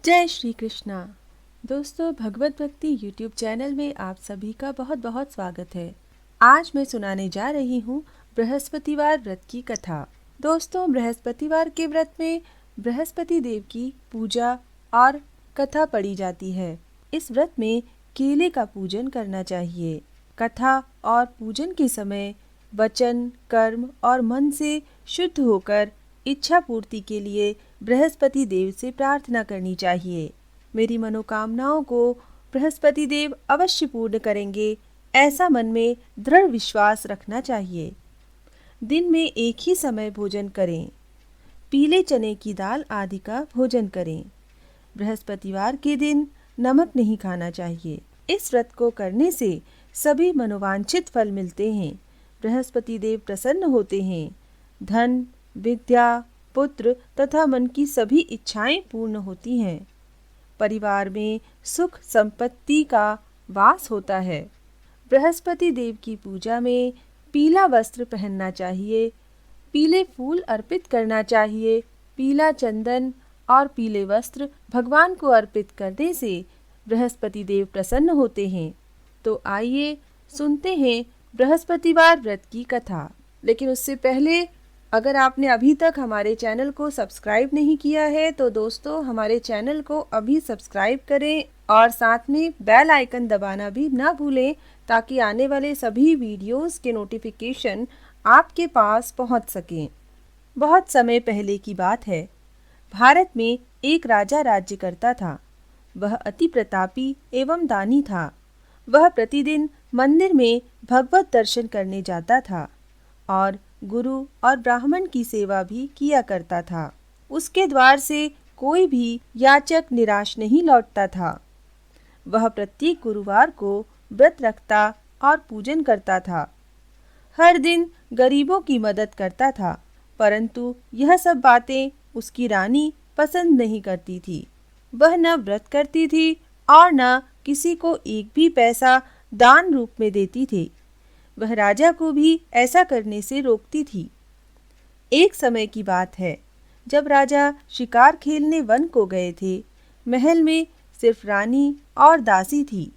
जय श्री कृष्णा। दोस्तों, भगवत भक्ति यूट्यूब चैनल में आप सभी का बहुत बहुत स्वागत है। आज मैं सुनाने जा रही हूँ बृहस्पतिवार व्रत की कथा। दोस्तों, बृहस्पतिवार के व्रत में बृहस्पति देव की पूजा और कथा पढ़ी जाती है। इस व्रत में केले का पूजन करना चाहिए। कथा और पूजन के समय वचन, कर्म और मन से शुद्ध होकर इच्छा पूर्ति के लिए बृहस्पति देव से प्रार्थना करनी चाहिए। मेरी मनोकामनाओं को बृहस्पति देव अवश्य पूर्ण करेंगे, ऐसा मन में दृढ़ विश्वास रखना चाहिए। दिन में एक ही समय भोजन करें। पीले चने की दाल आदि का भोजन करें। बृहस्पतिवार के दिन नमक नहीं खाना चाहिए। इस व्रत को करने से सभी मनोवांछित फल मिलते हैं। बृहस्पति देव प्रसन्न होते हैं। धन, विद्या, पुत्र तथा मन की सभी इच्छाएं पूर्ण होती हैं। परिवार में सुख संपत्ति का वास होता है। बृहस्पति देव की पूजा में पीला वस्त्र पहनना चाहिए। पीले फूल अर्पित करना चाहिए। पीला चंदन और पीले वस्त्र भगवान को अर्पित करने से बृहस्पति देव प्रसन्न होते हैं। तो आइए सुनते हैं बृहस्पतिवार व्रत की कथा। लेकिन उससे पहले, अगर आपने अभी तक हमारे चैनल को सब्सक्राइब नहीं किया है तो दोस्तों हमारे चैनल को अभी सब्सक्राइब करें और साथ में बेल आइकन दबाना भी ना भूलें, ताकि आने वाले सभी वीडियोस के नोटिफिकेशन आपके पास पहुंच सकें। बहुत समय पहले की बात है। भारत में एक राजा राज्य करता था। वह अति प्रतापी एवं दानी था। वह प्रतिदिन मंदिर में भगवत दर्शन करने जाता था और गुरु और ब्राह्मण की सेवा भी किया करता था। उसके द्वार से कोई भी याचक निराश नहीं लौटता था। वह प्रत्येक गुरुवार को व्रत रखता और पूजन करता था। हर दिन गरीबों की मदद करता था, परंतु यह सब बातें उसकी रानी पसंद नहीं करती थी। वह न व्रत करती थी और न किसी को एक भी पैसा दान रूप में देती थी। वह राजा को भी ऐसा करने से रोकती थी। एक समय की बात है, जब राजा शिकार खेलने वन को गए थे। महल में सिर्फ रानी और दासी थी।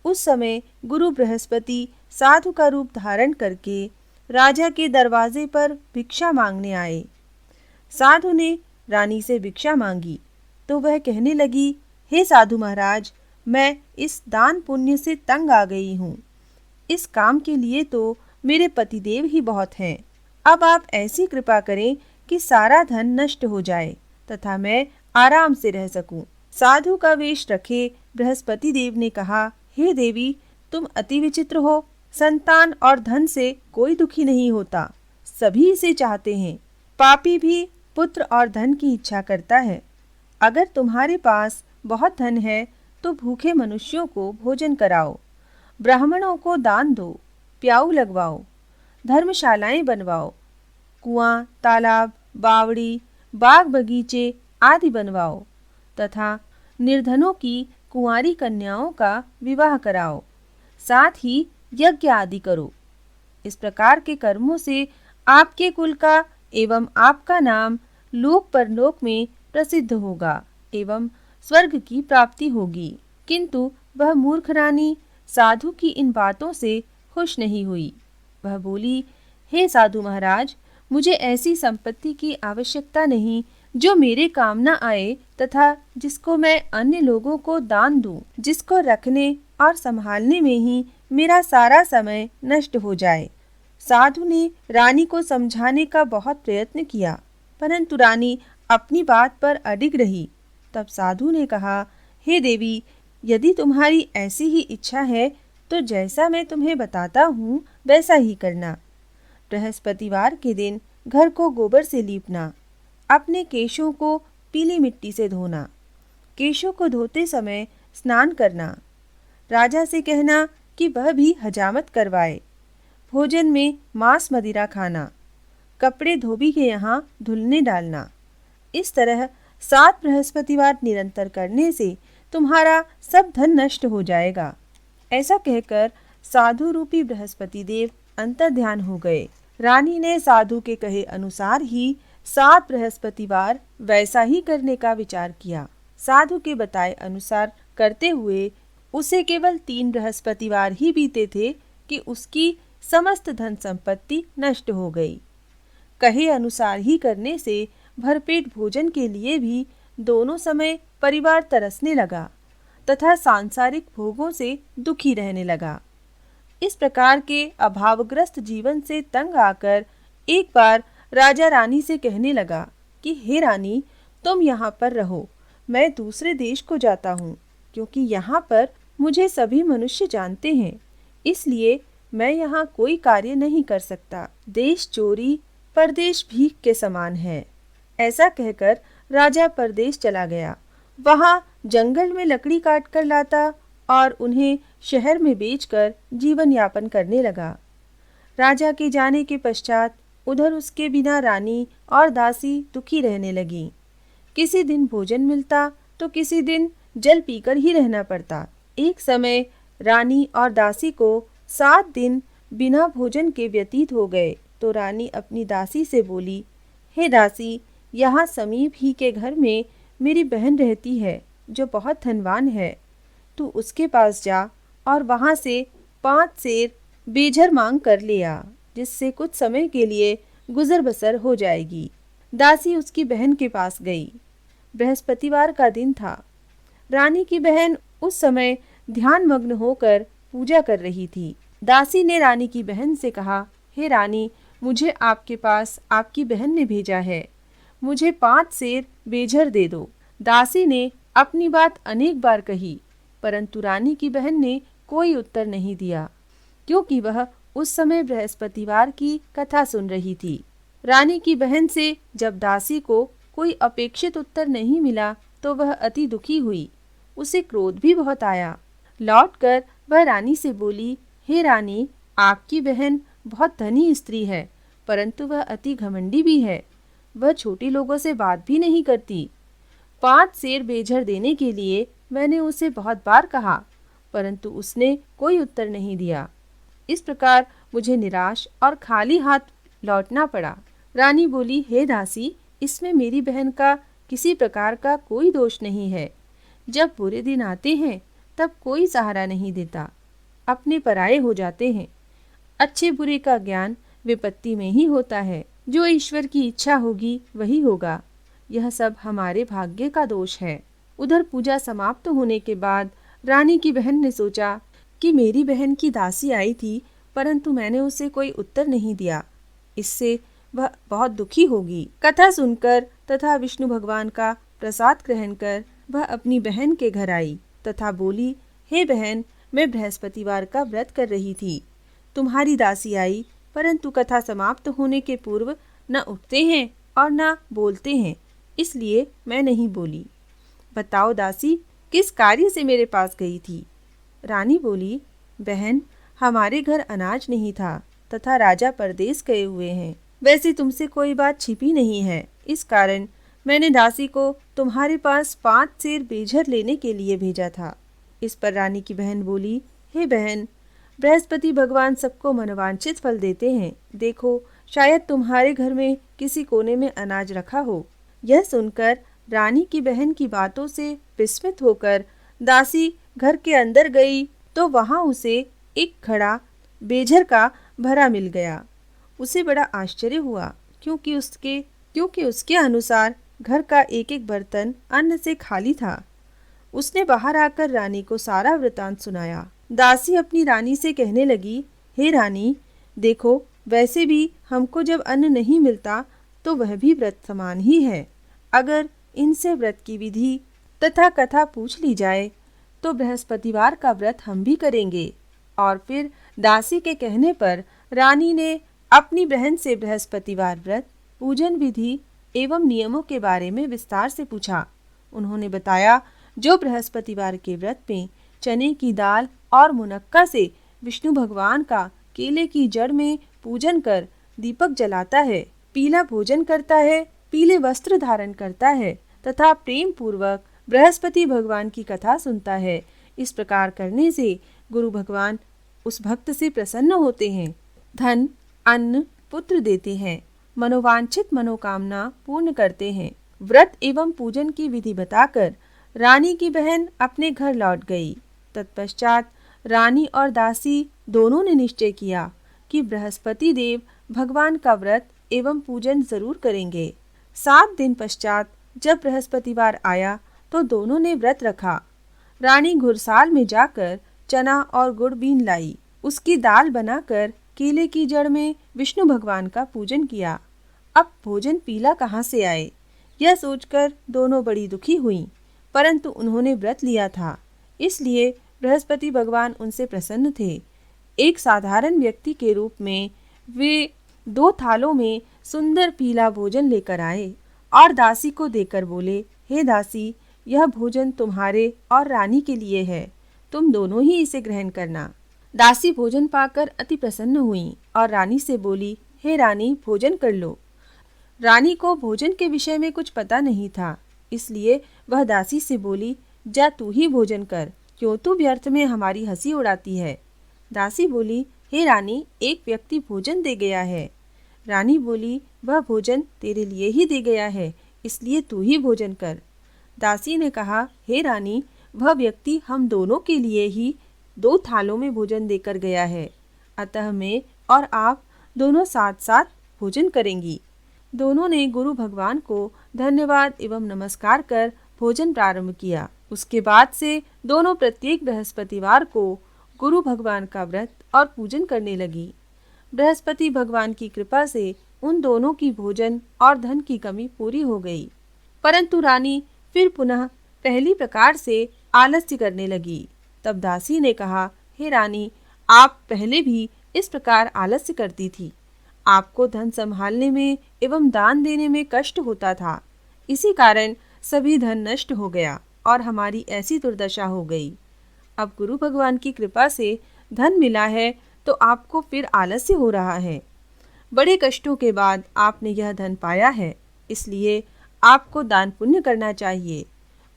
उस समय गुरु बृहस्पति साधु का रूप धारण करके राजा के दरवाजे पर भिक्षा मांगने आए। साधु ने रानी से भिक्षा मांगी तो वह कहने लगी, हे साधु महाराज, मैं इस दान पुण्य से तंग आ गई हूँ। इस काम के लिए तो मेरे पतिदेव ही बहुत हैं। अब आप ऐसी कृपा करें कि सारा धन नष्ट हो जाए तथा मैं आराम से रह सकूं। साधु का वेश रखे बृहस्पति देव ने कहा, हे देवी, तुम अति विचित्र हो। संतान और धन से कोई दुखी नहीं होता, सभी इसे चाहते हैं। पापी भी पुत्र और धन की इच्छा करता है। अगर तुम्हारे पास बहुत धन है तो भूखे मनुष्यों को भोजन कराओ, ब्राह्मणों को दान दो, प्याऊ लगवाओ, धर्मशालाएं बनवाओ, कुआं, तालाब, बावड़ी, बाग बगीचे आदि बनवाओ तथा निर्धनों की कुंवारी कन्याओं का विवाह कराओ। साथ ही यज्ञ आदि करो। इस प्रकार के कर्मों से आपके कुल का एवं आपका नाम लोक परलोक में प्रसिद्ध होगा एवं स्वर्ग की प्राप्ति होगी। किंतु वह मूर्ख रानी साधु की इन बातों से खुश नहीं हुई। वह बोली, हे साधु महाराज, मुझे ऐसी संपत्ति की आवश्यकता नहीं जो मेरे काम न आए तथा जिसको मैं अन्य लोगों को दान दूं, जिसको रखने और संभालने में ही मेरा सारा समय नष्ट हो जाए। साधु ने रानी को समझाने का बहुत प्रयत्न किया, परंतु रानी अपनी बात पर अडिग रही। तब साधु ने कहा, हे देवी, यदि तुम्हारी ऐसी ही इच्छा है तो जैसा मैं तुम्हें बताता हूँ वैसा ही करना। बृहस्पतिवार के दिन घर को गोबर से लीपना, अपने केशों को पीली मिट्टी से धोना, केशों को धोते समय स्नान करना, राजा से कहना कि वह भी हजामत करवाए, भोजन में मांस मदिरा खाना, कपड़े धोबी के यहाँ धुलने डालना। इस तरह 7 बृहस्पतिवार निरंतर करने से तुम्हारा सब धन नष्ट हो जाएगा। ऐसा कहकर साधु रूपी बृहस्पति देव अंतर्ध्यान हो गए। रानी ने साधु के कहे अनुसार ही 7 बृहस्पतिवार वैसा ही करने का विचार किया। साधु के बताए अनुसार करते हुए उसे केवल 3 बृहस्पतिवार ही बीते थे कि उसकी समस्त धन संपत्ति नष्ट हो गई। कहे अनुसार ही करने से भरपेट भोजन के लिए भी दोनों समय परिवार तरसने लगा तथा सांसारिक भोगों से दुखी रहने लगा। इस प्रकार के अभावग्रस्त जीवन से तंग आकर एक बार राजा रानी से कहने लगा कि हे रानी, तुम यहाँ पर रहो, मैं दूसरे देश को जाता हूँ, क्योंकि यहाँ पर मुझे सभी मनुष्य जानते हैं, इसलिए मैं यहाँ कोई कार्य नहीं कर सकता। देश चोरी परदेश भीख के समान है। ऐसा कहकर राजा परदेश चला गया। वहाँ जंगल में लकड़ी काट कर लाता और उन्हें शहर में बेचकर जीवन यापन करने लगा। राजा के जाने के पश्चात उधर उसके बिना रानी और दासी दुखी रहने लगी। किसी दिन भोजन मिलता तो किसी दिन जल पीकर ही रहना पड़ता। एक समय रानी और दासी को 7 दिन बिना भोजन के व्यतीत हो गए तो रानी अपनी दासी से बोली, हे दासी, यहाँ समीप ही के घर में मेरी बहन रहती है जो बहुत धनवान है। तू उसके पास जा और वहाँ से 5 सेर बेझर मांग कर ले आ, जिससे कुछ समय के लिए गुजर बसर हो जाएगी। दासी उसकी बहन के पास गई। बृहस्पतिवार का दिन था। रानी की बहन उस समय ध्यान मग्न होकर पूजा कर रही थी। दासी ने रानी की बहन से कहा, हे रानी, मुझे आपके पास आपकी बहन ने भेजा है, मुझे 5 सेर बेझर दे दो। दासी ने अपनी बात अनेक बार कही, परंतु रानी की बहन ने कोई उत्तर नहीं दिया, क्योंकि वह उस समय बृहस्पतिवार की कथा सुन रही थी। रानी की बहन से जब दासी को कोई अपेक्षित उत्तर नहीं मिला तो वह अति दुखी हुई। उसे क्रोध भी बहुत आया। लौटकर वह रानी से बोली, हे रानी, आपकी बहन बहुत धनी स्त्री है, परंतु वह अति घमंडी भी है। वह छोटी लोगों से बात भी नहीं करती। 5 सेर बेझर देने के लिए मैंने उसे बहुत बार कहा, परंतु उसने कोई उत्तर नहीं दिया। इस प्रकार मुझे निराश और खाली हाथ लौटना पड़ा। रानी बोली, हे दासी, इसमें मेरी बहन का किसी प्रकार का कोई दोष नहीं है। जब बुरे दिन आते हैं तब कोई सहारा नहीं देता, अपने पराये हो जाते हैं। अच्छे बुरे का ज्ञान विपत्ति में ही होता है। जो ईश्वर की इच्छा होगी वही होगा। यह सब हमारे भाग्य का दोष है। उधर पूजा समाप्त होने के बाद रानी की बहन ने सोचा कि मेरी बहन की दासी आई थी, परंतु मैंने उसे कोई उत्तर नहीं दिया, इससे वह बहुत दुखी होगी। कथा सुनकर तथा विष्णु भगवान का प्रसाद ग्रहण कर वह अपनी बहन के घर आई तथा बोली, हे बहन, मैं बृहस्पतिवार का व्रत कर रही थी। तुम्हारी दासी आई, परंतु कथा समाप्त होने के पूर्व न उठते हैं और न बोलते हैं, इसलिए मैं नहीं बोली। बताओ दासी, किस कार्य से मेरे पास गई थी? रानी बोली, बहन, हमारे घर अनाज नहीं था तथा राजा परदेश गए हुए हैं। वैसे तुमसे कोई बात छिपी नहीं है, इस कारण मैंने दासी को तुम्हारे पास 5 सेर बेझर लेने के लिए भेजा था। इस पर रानी की बहन बोली, हे बहन, बृहस्पति भगवान सबको मनोवांछित फल देते हैं। देखो, शायद तुम्हारे घर में किसी कोने में अनाज रखा हो। यह सुनकर रानी की बहन की बातों से विस्मित होकर दासी घर के अंदर गई तो वहां उसे एक घड़ा बेझर का भरा मिल गया। उसे बड़ा आश्चर्य हुआ, क्योंकि उसके अनुसार घर का एक एक बर्तन अन्न से खाली था। उसने बाहर आकर रानी को सारा वृतांत सुनाया। दासी अपनी रानी से कहने लगी, हे रानी, देखो, वैसे भी हमको जब अन्न नहीं मिलता तो वह भी व्रत समान ही है। अगर इनसे व्रत की विधि तथा कथा पूछ ली जाए तो बृहस्पतिवार का व्रत हम भी करेंगे। और फिर दासी के कहने पर रानी ने अपनी बहन से बृहस्पतिवार व्रत, पूजन विधि एवं नियमों के बारे में विस्तार से पूछा। उन्होंने बताया, जो बृहस्पतिवार के व्रत में चने की दाल और मुनक्का से विष्णु भगवान का केले की जड़ में पूजन कर दीपक जलाता है, पीला भोजन करता है, पीले वस्त्र धारण करता है तथा प्रेम पूर्वक बृहस्पति भगवान की कथा सुनता है, इस प्रकार करने से गुरु भगवान उस भक्त से प्रसन्न होते हैं, धन, अन्न, पुत्र देते हैं, मनोवांछित मनोकामना पूर्ण करते हैं। व्रत एवं पूजन की विधि बताकर रानी की बहन अपने घर लौट गई। तत्पश्चात रानी और दासी दोनों ने निश्चय किया कि बृहस्पति देव भगवान का व्रत एवं पूजन जरूर करेंगे। 7 दिन पश्चात जब बृहस्पतिवार आया तो दोनों ने व्रत रखा। रानी घुड़साल में जाकर चना और गुड़ बीन लाई। उसकी दाल बनाकर केले की जड़ में विष्णु भगवान का पूजन किया। अब भोजन पीला कहाँ से आए, यह सोचकर दोनों बड़ी दुखी हुईं, परंतु उन्होंने व्रत लिया था, इसलिए बृहस्पति भगवान उनसे प्रसन्न थे। एक साधारण व्यक्ति के रूप में वे 2 थालों में सुंदर पीला भोजन लेकर आए और दासी को देकर बोले, हे दासी, यह भोजन तुम्हारे और रानी के लिए है, तुम दोनों ही इसे ग्रहण करना। दासी भोजन पाकर अति प्रसन्न हुई और रानी से बोली, हे रानी, भोजन कर लो। रानी को भोजन के विषय में कुछ पता नहीं था, इसलिए वह दासी से बोली, जा तू ही भोजन कर, क्यों तू व्यर्थ में हमारी हंसी उड़ाती है। दासी बोली, हे रानी, एक व्यक्ति भोजन दे गया है। रानी बोली, वह भोजन तेरे लिए ही दे गया है, इसलिए तू ही भोजन कर। दासी ने कहा, हे रानी, वह व्यक्ति हम दोनों के लिए ही 2 थालों में भोजन देकर गया है, अतः मैं और आप दोनों साथ साथ भोजन करेंगी। दोनों ने गुरु भगवान को धन्यवाद एवं नमस्कार कर भोजन प्रारंभ किया। उसके बाद से दोनों प्रत्येक बृहस्पतिवार को गुरु भगवान का व्रत और पूजन करने लगी। बृहस्पति भगवान की कृपा से उन दोनों की भोजन और धन की कमी पूरी हो गई। परंतु रानी फिर पुनः पहली प्रकार से आलस्य करने लगी। तब दासी ने कहा, हे रानी, आप पहले भी इस प्रकार आलस्य करती थी। आपको धन संभालने में एवं दान देने में कष्ट होता था, इसी कारण सभी धन नष्ट हो गया और हमारी ऐसी दुर्दशा हो गई। अब गुरु भगवान की कृपा से धन मिला है तो आपको फिर आलस्य हो रहा है। बड़े कष्टों के बाद आपने यह धन पाया है, इसलिए आपको दान पुण्य करना चाहिए।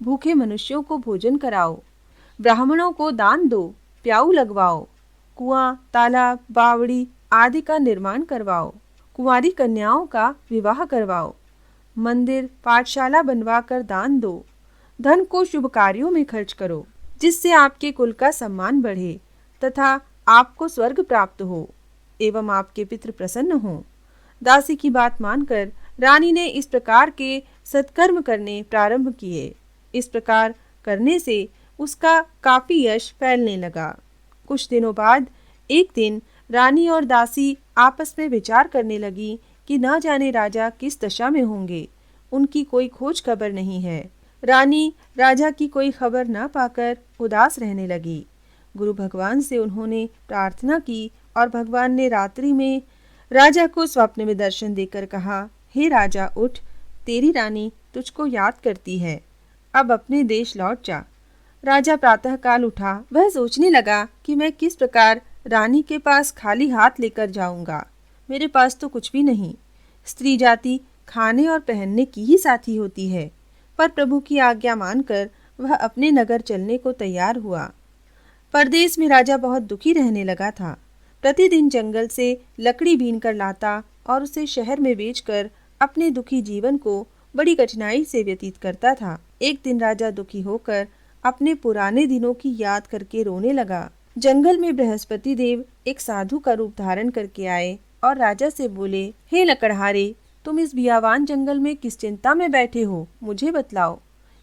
भूखे मनुष्यों को भोजन कराओ, ब्राह्मणों को दान दो, प्याऊ लगवाओ, कुआं, तालाब, बावड़ी आदि का निर्माण करवाओ, कुंवारी कन्याओं का विवाह करवाओ, मंदिर, पाठशाला बनवा कर दान दो, धन को शुभ कार्यों में खर्च करो, जिससे आपके कुल का सम्मान बढ़े तथा आपको स्वर्ग प्राप्त हो एवं आपके पितृ प्रसन्न हो। दासी की बात मानकर रानी ने इस प्रकार के सत्कर्म करने प्रारंभ किए। इस प्रकार करने से उसका काफी यश फैलने लगा। कुछ दिनों बाद एक दिन रानी और दासी आपस में विचार करने लगी कि न जाने राजा किस दशा में होंगे, उनकी कोई खोज खबर नहीं है। रानी राजा की कोई खबर न पाकर उदास रहने लगी। गुरु भगवान से उन्होंने प्रार्थना की और भगवान ने रात्रि में राजा को स्वप्न में दर्शन देकर कहा, हे राजा, उठ, तेरी रानी तुझको याद करती है, अब अपने देश लौट जा। राजा प्रातःकाल उठा। वह सोचने लगा कि मैं किस प्रकार रानी के पास खाली हाथ लेकर जाऊंगा। मेरे पास तो कुछ भी नहीं। स्त्री जाति खाने और पहनने की ही साथी होती है। पर प्रभु की आज्ञा मानकर वह अपने नगर चलने को तैयार हुआ। परदेश में राजा बहुत दुखी रहने लगा था। प्रतिदिन जंगल से लकड़ी बीन कर लाता और उसे शहर में बेचकर अपने दुखी जीवन को बड़ी कठिनाई से व्यतीत करता था। एक दिन राजा दुखी होकर अपने पुराने दिनों की याद करके रोने लगा। जंगल में बृहस्पति देव एक साधु का रूप धारण करके आए और राजा से बोले, हे लकड़हारे, तुम इस बियावान जंगल में किस चिंता में बैठे हो, मुझे बतलाओ।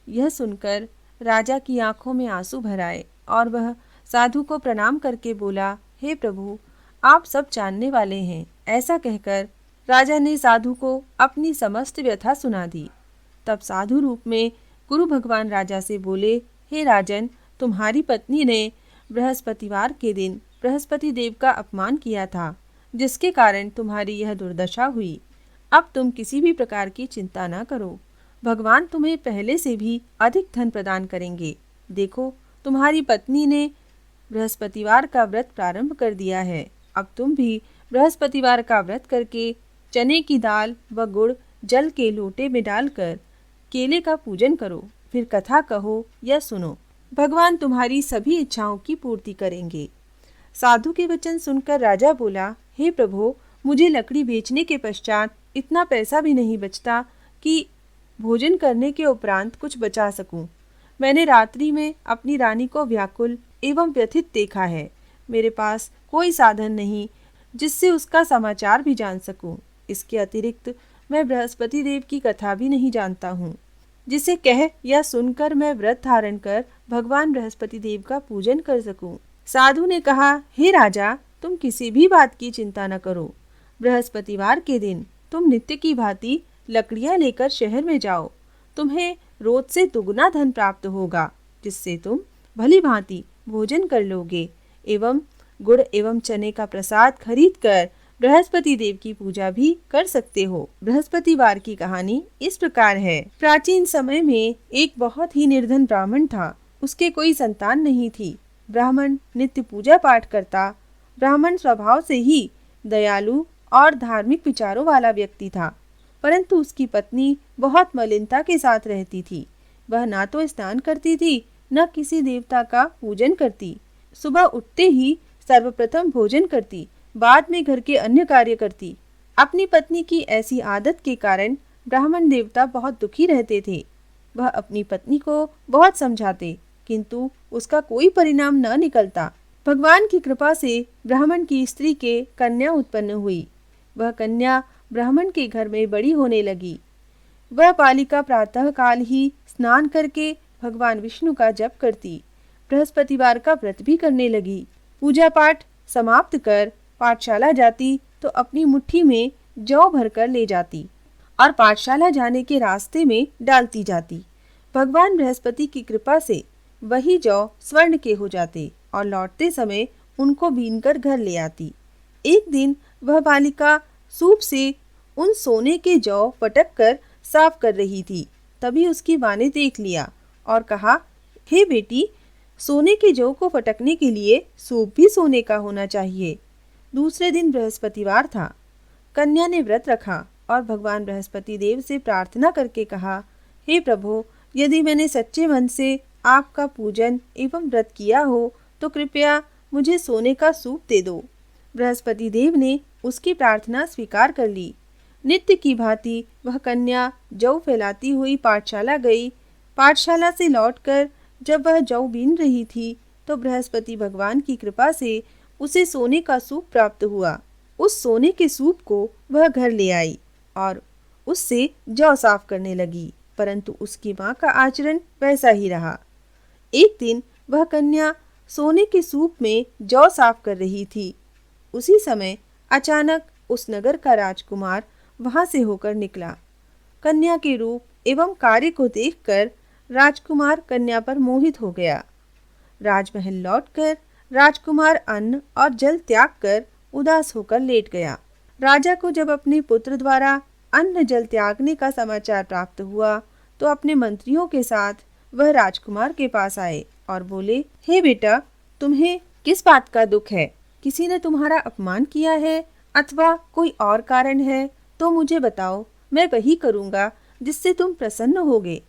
यह सुनकर राजा की आंखों में आंसू भर आए और वह साधु को प्रणाम करके बोला, हे प्रभु, आप सब जानने वाले हैं। ऐसा कहकर राजा ने साधु को अपनी समस्त व्यथा सुना दी। तब साधु रूप में गुरु भगवान राजा से बोले, हे राजन, तुम्हारी पत्नी ने बृहस्पतिवार के दिन बृहस्पति देव का अपमान किया था, जिसके कारण तुम्हारी यह दुर्दशा हुई। अब तुम किसी भी प्रकार की चिंता न करो, भगवान तुम्हें पहले से भी अधिक धन प्रदान करेंगे। देखो, तुम्हारी पत्नी ने बृहस्पतिवार का व्रत प्रारंभ कर दिया है। अब तुम भी बृहस्पतिवार का व्रत करके चने की दाल व गुड़ जल के लोटे में डालकर केले का पूजन करो, फिर कथा कहो या सुनो। भगवान तुम्हारी सभी इच्छाओं की पूर्ति करेंगे। साधु के वचन सुनकर राजा बोला, हे प्रभु, मुझे लकड़ी बेचने के पश्चात इतना पैसा भी नहीं बचता कि भोजन करने के उपरांत कुछ बचा सकूं। मैंने रात्रि में अपनी रानी को व्याकुल एवं व्यथित देखा है। मेरे पास कोई साधन नहीं जिससे उसका समाचार भी जान सकूं। इसके अतिरिक्त मैं बृहस्पति देव की कथा भी नहीं जानता हूँ, जिसे कह या सुनकर मैं व्रत धारण कर भगवान बृहस्पति देव का पूजन कर सकूं। साधु ने कहा, हे राजा, तुम किसी भी बात की चिंता न करो। बृहस्पतिवार के दिन तुम नित्य की भांति लकड़ियां लेकर शहर में जाओ। तुम्हें रोज से दुगना धन प्राप्त होगा, जिससे तुम भली भांति भोजन कर लोगे एवं गुड़ एवं चने का प्रसाद खरीद कर बृहस्पति देव की पूजा भी कर सकते हो। बृहस्पतिवार की कहानी इस प्रकार है। प्राचीन समय में एक बहुत ही निर्धन ब्राह्मण था। उसके कोई संतान नहीं थी। ब्राह्मण नित्य पूजा पाठ करता। ब्राह्मण स्वभाव से ही दयालु और धार्मिक विचारों वाला व्यक्ति था, परंतु उसकी पत्नी बहुत मलिनता के साथ रहती थी। वह ना तो स्नान करती थी, न किसी देवता का पूजन करती। सुबह उठते ही सर्वप्रथम भोजन करती, बाद में घर के अन्य कार्य करती। अपनी पत्नी की ऐसी आदत के कारण ब्राह्मण देवता बहुत दुखी रहते थे। वह अपनी पत्नी को बहुत समझाते, किंतु उसका कोई परिणाम न निकलता। भगवान की कृपा से ब्राह्मण की स्त्री के कन्या उत्पन्न हुई। वह कन्या ब्राह्मण के घर में बड़ी होने लगी। वह बालिका प्रातः काल ही स्नान करके भगवान विष्णु का जप करती, बृहस्पतिवार का व्रत भी करने लगी। पूजा पाठ समाप्त कर पाठशाला जाती तो अपनी मुट्ठी में जौ भरकर ले जाती और पाठशाला जाने के रास्ते में डालती जाती। भगवान बृहस्पति की कृपा से वही जौ स्वर्ण के हो जाते और लौटते समय उनको बीनकर घर ले आती। एक दिन वह बालिका सूप से उन सोने के जौ पटक कर साफ कर रही थी। तभी उसकी माँ ने देख लिया और कहा, हे बेटी, सोने के जौ को फटकने के लिए सूप भी सोने का होना चाहिए। दूसरे दिन बृहस्पतिवार था। कन्या ने व्रत रखा और भगवान बृहस्पति देव से प्रार्थना करके कहा, हे प्रभु, यदि मैंने सच्चे मन से आपका पूजन एवं व्रत किया हो तो कृपया मुझे सोने का सूप दे दो। बृहस्पति देव ने उसकी प्रार्थना स्वीकार कर ली। नित्य की भांति वह कन्या जौ फैलाती हुई पाठशाला गई। पाठशाला से लौटकर जब वह जौ बीन रही थी तो बृहस्पति भगवान की कृपा से उसे सोने का सूप प्राप्त हुआ। उस सोने के सूप को वह घर ले आई और उससे जौ साफ करने लगी, परंतु उसकी माँ का आचरण वैसा ही रहा। एक दिन वह कन्या सोने के सूप में जौ साफ कर रही थी। उसी समय अचानक उस नगर का राजकुमार वहां से होकर निकला। कन्या के रूप एवं कार्य को देखकर राजकुमार कन्या पर मोहित हो गया। राजमहल लौटकर राजकुमार अन्न और जल त्याग कर उदास होकर लेट गया। राजा को जब अपने पुत्र द्वारा अन्न जल त्यागने का समाचार प्राप्त हुआ तो अपने मंत्रियों के साथ वह राजकुमार के पास आए और बोले, हे बेटा, तुम्हें किस बात का दुख है? किसी ने तुम्हारा अपमान किया है अथवा कोई और कारण है तो मुझे बताओ, मैं वही करूँगा जिससे तुम प्रसन्न होगे।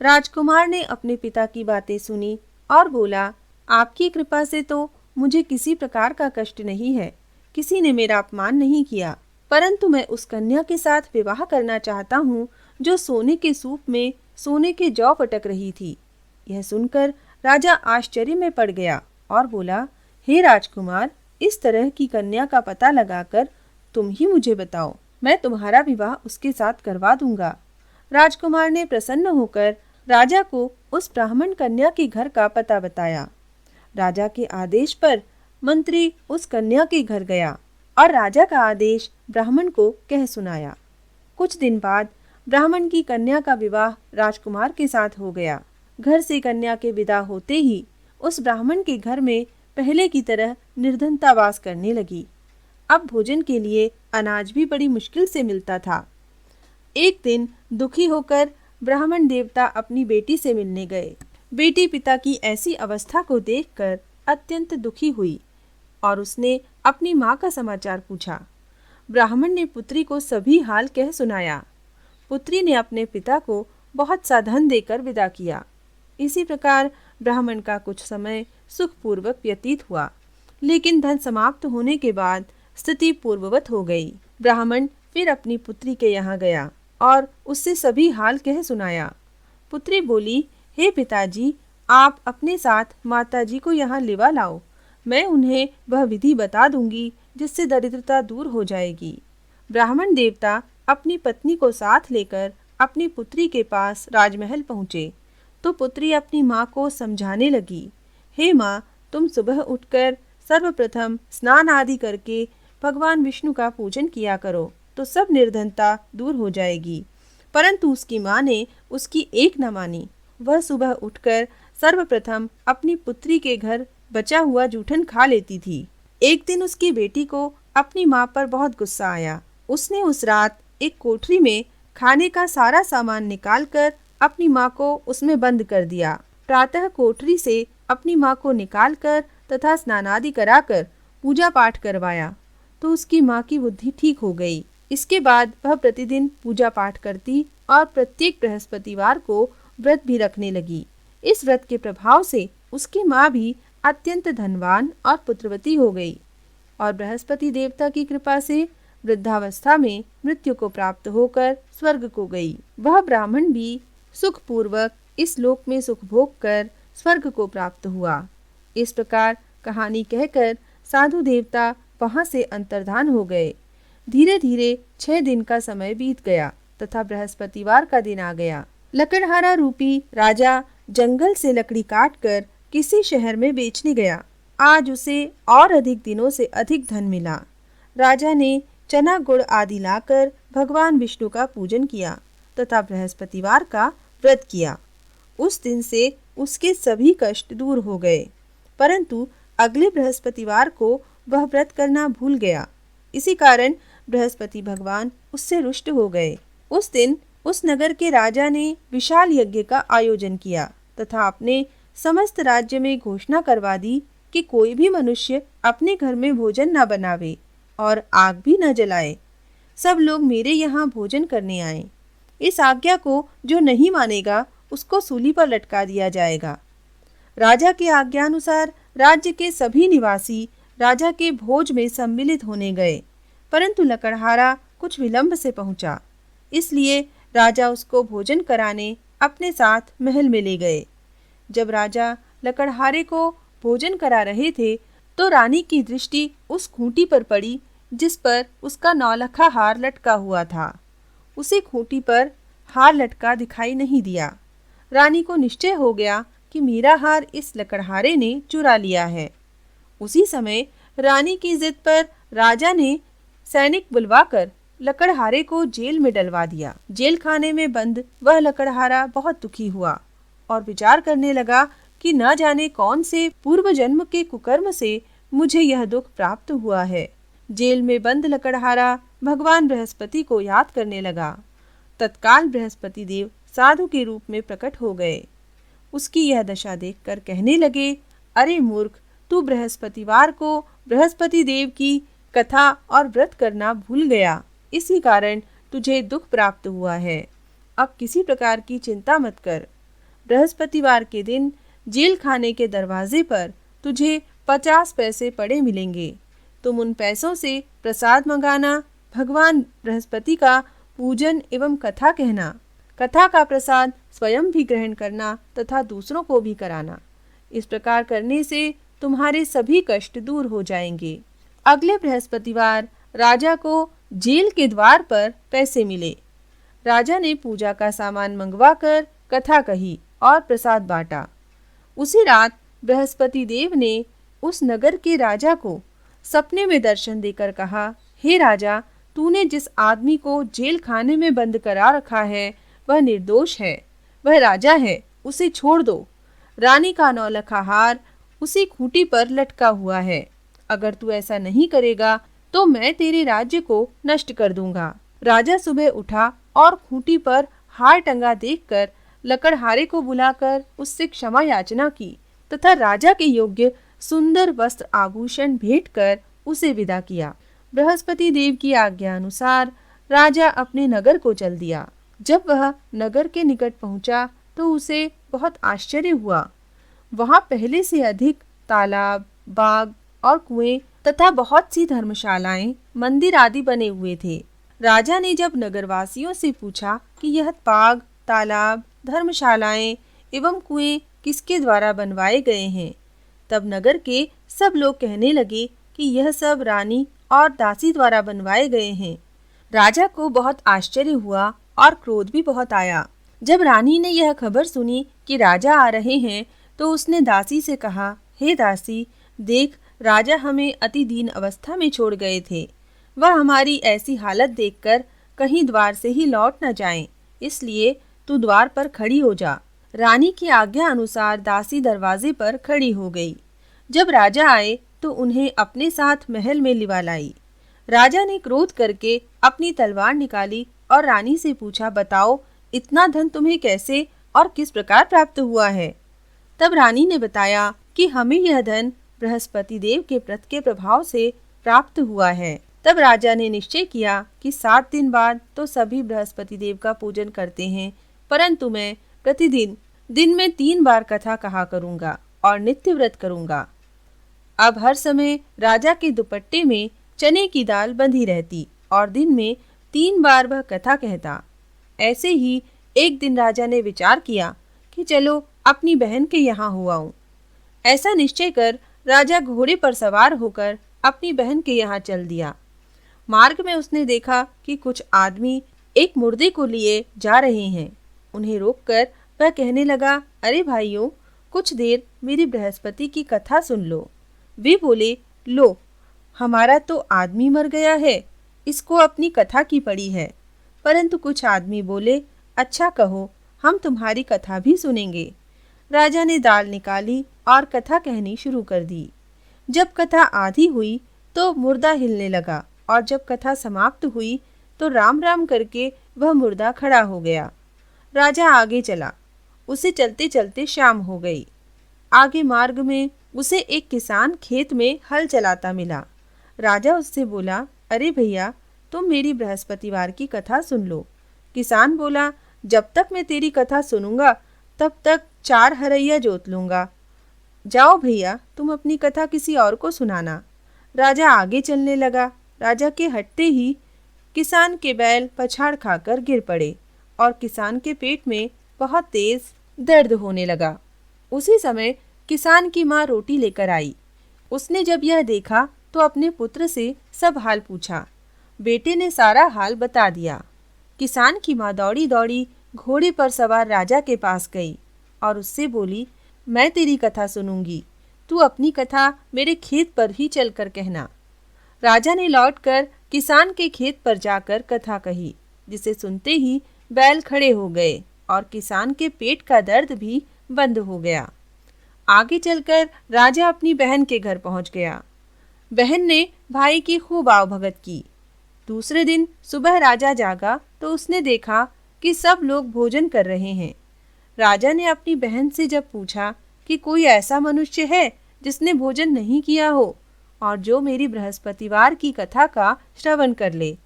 राजकुमार ने अपने पिता की बातें सुनी और बोला, आपकी कृपा से तो मुझे किसी प्रकार का कष्ट नहीं है। किसी ने मेरा अपमान नहीं किया, परंतु मैं उस कन्या के साथ विवाह करना चाहता हूँ जो सोने के सूप में सोने के जौ फटक रही थी। यह सुनकर राजा आश्चर्य में पड़ गया और बोला, हे राजकुमार, इस तरह की कन्या का पता लगाकर तुम ही मुझे बताओ, मैं तुम्हारा विवाह उसके साथ करवा दूंगा। राजकुमार ने प्रसन्न होकर राजा को उस ब्राह्मण कन्या के घर का पता बताया। राजा के आदेश पर मंत्री उस कन्या के घर गया और राजा का आदेश ब्राह्मण को कह सुनाया। कुछ दिन बाद ब्राह्मण की कन्या का विवाह राजकुमार के साथ हो गया। घर से कन्या के विदा होते ही उस ब्राह्मण के घर में पहले की तरह निर्धनता वास करने लगी। अब भोजन के लिए अनाज भी बड़ी मुश्किल से मिलता था। एक दिन दुखी होकर ब्राह्मण देवता अपनी बेटी से मिलने गए। बेटी पिता की ऐसी अवस्था को देखकर अत्यंत दुखी हुई और उसने अपनी माँ का समाचार पूछा। ब्राह्मण ने पुत्री को सभी हाल कह सुनाया। पुत्री ने अपने पिता को बहुत सा धन देकर विदा किया। इसी प्रकार ब्राह्मण का कुछ समय सुखपूर्वक व्यतीत हुआ, लेकिन धन समाप्त होने के बाद स्थिति पूर्ववत हो गई। ब्राह्मण फिर अपनी पुत्री के यहाँ गया और उससे सभी हाल कह सुनाया। पुत्री बोली, हे पिताजी, आप अपने साथ माताजी को यहाँ लिवा लाओ। मैं उन्हें वह विधि बता दूंगी जिससे दरिद्रता दूर हो जाएगी। ब्राह्मण देवता अपनी पत्नी को साथ लेकर अपनी पुत्री के पास राजमहल पहुँचे तो पुत्री अपनी माँ को समझाने लगी, हे माँ, तुम सुबह उठकर सर्वप्रथम स्नान आदि करके भगवान विष्णु का पूजन किया करो तो सब निर्धनता दूर हो जाएगी। परंतु उसकी माँ ने उसकी एक न मानी। वह सुबह उठकर सर्वप्रथम अपनी पुत्री के घर बचा हुआ जूठन खा लेती थी। एक दिन उसकी बेटी को अपनी माँ पर बहुत गुस्सा आया। उसने उस रात एक कोठरी में खाने का सारा सामान निकालकर अपनी माँ को उसमें बंद कर दिया। प्रातः कोठरी से अपनी माँ को निकालकर तथा स्नानादि कराकर पूजा पाठ करवाया तो उसकी माँ की बुद्धि ठीक हो गई। इसके बाद वह प्रतिदिन पूजा पाठ करती और प्रत्येक बृहस्पतिवार को व्रत भी रखने लगी। इस व्रत के प्रभाव से उसकी माँ भी अत्यंत धनवान और पुत्रवती हो गई और बृहस्पति देवता की कृपा से वृद्धावस्था में मृत्यु को प्राप्त होकर स्वर्ग को गई। वह ब्राह्मण भी सुखपूर्वक इस लोक में सुख भोग कर स्वर्ग को प्राप्त हुआ। इस प्रकार कहानी कहकर साधु देवता वहां से अंतर्धान हो गए। धीरे धीरे 6 दिन का समय बीत गया तथा बृहस्पतिवार का दिन आ गया। लकड़हारा रूपी राजा जंगल से लकड़ी काटकर किसी शहर में बेचने गया। आज उसे और अधिक दिनों से अधिक धन मिला। राजा ने चना गुड़ आदि लाकर भगवान विष्णु का पूजन किया तथा बृहस्पतिवार का व्रत किया। उस दिन से उसके सभी कष्ट दूर हो गए। परंतु अगले बृहस्पतिवार को वह व्रत करना भूल गया। इसी कारण बृहस्पति भगवान उससे रुष्ट हो गए। उस दिन उस नगर के राजा ने विशाल यज्ञ का आयोजन किया तथा अपने समस्त राज्य में घोषणा करवा दी कि कोई भी मनुष्य अपने घर में भोजन न बनावे और आग भी न जलाए। सब लोग मेरे यहाँ भोजन करने आए। इस आज्ञा को जो नहीं मानेगा उसको सूली पर लटका दिया जाएगा। राजा के आज्ञानुसार राज्य के सभी निवासी राजा के भोज में सम्मिलित होने गए, परंतु लकड़हारा कुछ विलंब से पहुंचा। इसलिए राजा उसको भोजन कराने अपने साथ महल में ले गए। जब राजा लकड़हारे को भोजन करा रहे थे तो रानी की दृष्टि उस खूंटी पर पड़ी जिस पर उसका नौलखा हार लटका हुआ था। उसे खूंटी पर हार लटका दिखाई नहीं दिया। रानी को निश्चय हो गया कि मेरा हार इस लकड़हारे ने चुरा लिया है। उसी समय रानी की जिद पर राजा ने सैनिक बुलवाकर लकड़हारे को जेल में डलवा दिया। जेल खाने में बंद वह लकड़हारा बहुत दुखी हुआ और विचार करने लगा कि न जाने कौन से पूर्व जन्म के कुकर्म से मुझे यह दुख प्राप्त हुआ है। जेल में बंद लकड़हारा भगवान बृहस्पति को याद करने लगा। तत्काल बृहस्पति देव साधु के रूप में प्रकट हो गए। उसकी यह दशा देखकर कहने लगे, अरे मूर्ख, तू बृहस्पतिवार को बृहस्पति देव की कथा और व्रत करना भूल गया। इसी कारण तुझे दुख प्राप्त हुआ है। अब किसी प्रकार की चिंता मत कर। बृहस्पतिवार के दिन जेल खाने के दरवाजे पर तुझे 50 पैसे पड़े मिलेंगे। तुम उन पैसों से प्रसाद मंगाना, भगवान बृहस्पति का पूजन एवं कथा कहना। कथा का प्रसाद स्वयं भी ग्रहण करना तथा दूसरों को भी कराना। इस प्रकार करने से तुम्हारे सभी कष्ट दूर हो जाएंगे। अगले बृहस्पतिवार राजा को जेल के द्वार पर पैसे मिले। राजा ने पूजा का सामान मंगवाकर कथा कही और प्रसाद बांटा। उसी रात बृहस्पति देव ने उस नगर के राजा को सपने में दर्शन देकर कहा, हे राजा, तूने जिस आदमी को जेल खाने में बंद करा रखा है वह निर्दोष है, वह राजा है, उसे छोड़ दो। रानी का नौलखा हार उसी खूंटी पर लटका हुआ है। अगर तू ऐसा नहीं करेगा तो मैं तेरे राज्य को नष्ट कर दूंगा। राजा सुबह उठा और खूंटी पर हार टंगा देखकर लकड़हारे को बुलाकर उससे क्षमा याचना की तथा राजा के योग्य सुंदर वस्त्र आभूषण भेंट कर उसे विदा किया। बृहस्पति देव की आज्ञा अनुसार राजा अपने नगर को चल दिया। जब वह नगर के निकट पहुंचा तो उसे बहुत आश्चर्य हुआ। वहां पहले से अधिक तालाब, बाग और कुएं तथा बहुत सी धर्मशालाएं, मंदिर आदि बने हुए थे। राजा ने जब नगरवासियों से पूछा कि यह बाग, तालाब, धर्मशालाएं एवं कुएं किसके द्वारा बनवाए गए हैं। तब नगर के सब लोग कहने लगे कि यह सब रानी और दासी द्वारा बनवाए गए हैं। राजा को बहुत आश्चर्य हुआ और क्रोध भी बहुत आया। जब रानी ने यह खबर सुनी कि राजा आ रहे हैं, तो उसने दासी से कहा, हे दासी, देख, राजा हमें अति दीन अवस्था में छोड़ गए थे। वह हमारी ऐसी हालत देखकर कहीं द्वार से ही लौट न जाएं, इसलिए तू द्वार पर खड़ी हो जा। रानी की आज्ञा अनुसार दासी दरवाजे पर खड़ी हो गई। जब राजा आए तो उन्हें अपने साथ महल में लिवा लाई। राजा ने क्रोध करके अपनी तलवार निकाली और रानी से पूछा, बताओ, इतना धन तुम्हें कैसे और किस प्रकार प्राप्त हुआ है। तब रानी ने बताया कि हमें यह धन बृहस्पति देव के व्रत के प्रभाव से प्राप्त हुआ है। तब राजा ने निश्चय किया कि 7 दिन बाद तो सभी बृहस्पति देव का पूजन करते हैं, परंतु मैं प्रतिदिन दिन में 3 बार कथा कहा करूंगा और नित्य व्रत करूंगा। अब हर समय राजा के दुपट्टे में चने की दाल बंधी रहती और दिन में 3 बार वह कथा कहता। ऐसे ही एक दिन राजा ने विचार किया कि चलो अपनी बहन के यहाँ हो आऊं। ऐसा निश्चय कर राजा घोड़े पर सवार होकर अपनी बहन के यहाँ चल दिया। मार्ग में उसने देखा कि कुछ आदमी एक मुर्दे को लिए जा रहे हैं। उन्हें रोककर वह कहने लगा, अरे भाइयों, कुछ देर मेरी बृहस्पति की कथा सुन लो। वे बोले, लो, हमारा तो आदमी मर गया है, इसको अपनी कथा की पड़ी है। परंतु कुछ आदमी बोले, अच्छा कहो, हम तुम्हारी कथा भी सुनेंगे। राजा ने दाल निकाली और कथा कहनी शुरू कर दी। जब कथा आधी हुई तो मुर्दा हिलने लगा और जब कथा समाप्त हुई तो राम राम करके वह मुर्दा खड़ा हो गया। राजा आगे चला। उसे चलते चलते शाम हो गई। आगे मार्ग में उसे एक किसान खेत में हल चलाता मिला। राजा उससे बोला, अरे भैया, तुम मेरी बृहस्पतिवार की कथा सुन लो। किसान बोला, जब तक मैं तेरी कथा सुनूंगा तब तक 4 हरैया जोत लूंगा। जाओ भैया, तुम अपनी कथा किसी और को सुनाना। राजा आगे चलने लगा। राजा के हटते ही किसान के बैल पछाड़ खाकर गिर पड़े और किसान के पेट में बहुत तेज दर्द होने लगा। उसी समय किसान की माँ रोटी लेकर आई। उसने जब यह देखा तो अपने पुत्र से सब हाल पूछा। बेटे ने सारा हाल बता दिया। किसान की माँ दौड़ी दौड़ी घोड़े पर सवार राजा के पास गई और उससे बोली, मैं तेरी कथा सुनूंगी, तू अपनी कथा मेरे खेत पर ही चलकर कहना। राजा ने लौटकर किसान के खेत पर जाकर कथा कही, जिसे सुनते ही बैल खड़े हो गए और किसान के पेट का दर्द भी बंद हो गया। आगे चलकर राजा अपनी बहन के घर पहुंच गया। बहन ने भाई की खूब आवभगत की। दूसरे दिन सुबह राजा जागा तो उसने देखा कि सब लोग भोजन कर रहे हैं। राजा ने अपनी बहन से जब पूछा कि कोई ऐसा मनुष्य है जिसने भोजन नहीं किया हो और जो मेरी बृहस्पतिवार की कथा का श्रवण कर ले,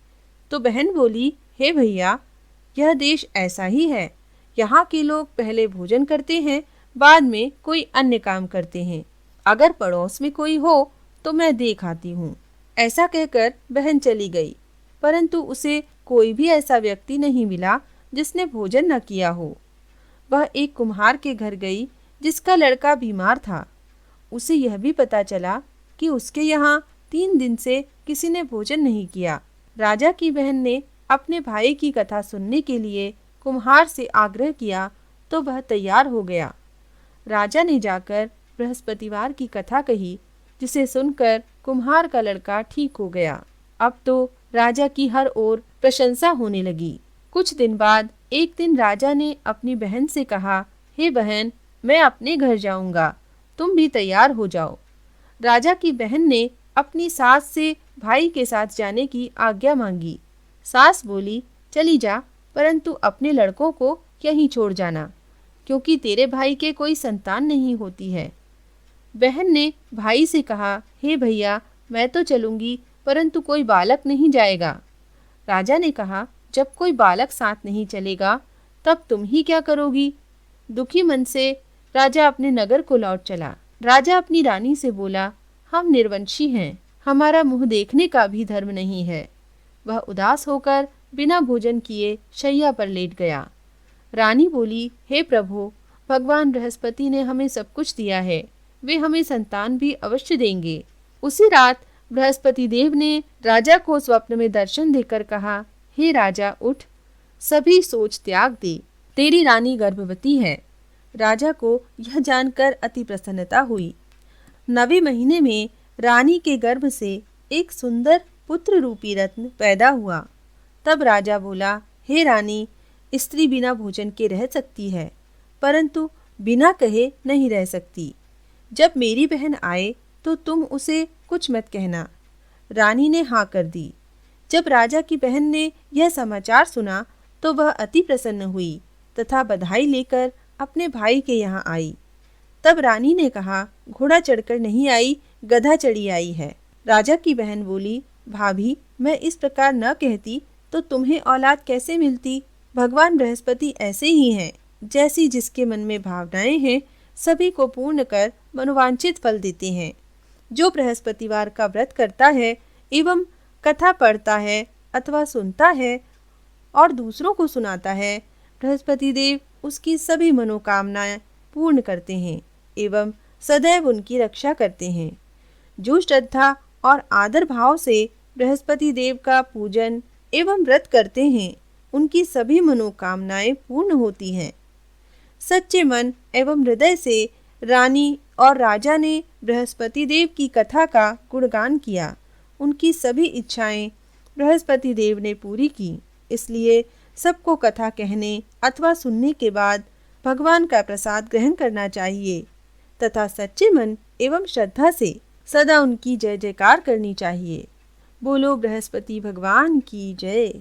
तो बहन बोली, हे भैया, यह देश ऐसा ही है। यहाँ के लोग पहले भोजन करते हैं, बाद में कोई अन्य काम करते हैं। अगर पड़ोस में कोई हो तो मैं देख आती हूँ। ऐसा कहकर बहन चली गई, परंतु उसे कोई भी ऐसा व्यक्ति नहीं मिला जिसने भोजन न किया हो। वह एक कुम्हार के घर गई जिसका लड़का बीमार था। उसे यह भी पता चला कि उसके यहाँ 3 दिन से किसी ने भोजन नहीं किया। राजा की बहन ने अपने भाई की कथा सुनने के लिए कुम्हार से आग्रह किया तो वह तैयार हो गया। राजा ने जाकर बृहस्पतिवार की कथा कही, जिसे सुनकर कुम्हार का लड़का ठीक हो गया। अब तो राजा की हर ओर प्रशंसा होने लगी। कुछ दिन बाद एक दिन राजा ने अपनी बहन से कहा, हे बहन, मैं अपने घर जाऊंगा, तुम भी तैयार हो जाओ। राजा की बहन ने अपनी सास से भाई के साथ जाने की आज्ञा मांगी। सास बोली, चली जा, परंतु अपने लड़कों को यहीं छोड़ जाना, क्योंकि तेरे भाई के कोई संतान नहीं होती है। बहन ने भाई से कहा, हे भैया, मैं तो चलूंगी, परंतु कोई बालक नहीं जाएगा। राजा ने कहा, जब कोई बालक साथ नहीं चलेगा तब तुम ही क्या करोगी। दुखी मन से राजा अपने नगर को लौट चला। राजा अपनी रानी से बोला, हम निर्वंशी हैं, हमारा मुंह देखने का भी धर्म नहीं है। वह उदास होकर बिना भोजन किए शैया पर लेट गया। रानी बोली, हे प्रभु, भगवान बृहस्पति ने हमें सब कुछ दिया है, वे हमें संतान भी अवश्य देंगे। उसी रात बृहस्पति देव ने राजा को स्वप्न में दर्शन देकर कहा, हे राजा उठ, सभी सोच त्याग दे, तेरी रानी गर्भवती है। राजा को यह जानकर अति प्रसन्नता हुई। 9वें महीने में रानी के गर्भ से एक सुंदर पुत्र रूपी रत्न पैदा हुआ। तब राजा बोला, हे रानी, स्त्री बिना भोजन के रह सकती है, परंतु बिना कहे नहीं रह सकती। जब मेरी बहन आए तो तुम उसे कुछ मत कहना। रानी ने हाँ कर दी। जब राजा की बहन ने यह समाचार सुना तो वह अति प्रसन्न हुई तथा बधाई लेकर अपने भाई के यहाँ आई। तब रानी ने कहा, घोड़ा चढ़कर नहीं आई, गधा चढ़ी आई है। राजा की बहन बोली, भाभी, मैं इस प्रकार न कहती तो तुम्हें औलाद कैसे मिलती। भगवान बृहस्पति ऐसे ही हैं, जैसी जिसके मन में भावनाएं हैं सभी को पूर्ण कर मनोवांछित फल देते हैं। जो बृहस्पतिवार का व्रत करता है एवं कथा पढ़ता है अथवा सुनता है और दूसरों को सुनाता है, बृहस्पति देव उसकी सभी मनोकामनाएं पूर्ण करते हैं एवं सदैव उनकी रक्षा करते हैं। जो श्रद्धा और आदर भाव से बृहस्पति देव का पूजन एवं व्रत करते हैं, उनकी सभी मनोकामनाएं पूर्ण होती हैं। सच्चे मन एवं हृदय से रानी और राजा ने बृहस्पति देव की कथा का गुणगान किया। उनकी सभी इच्छाएं बृहस्पति देव ने पूरी की। इसलिए सबको कथा कहने अथवा सुनने के बाद भगवान का प्रसाद ग्रहण करना चाहिए तथा सच्चे मन एवं श्रद्धा से सदा उनकी जय जयकार करनी चाहिए। बोलो बृहस्पति भगवान की जय।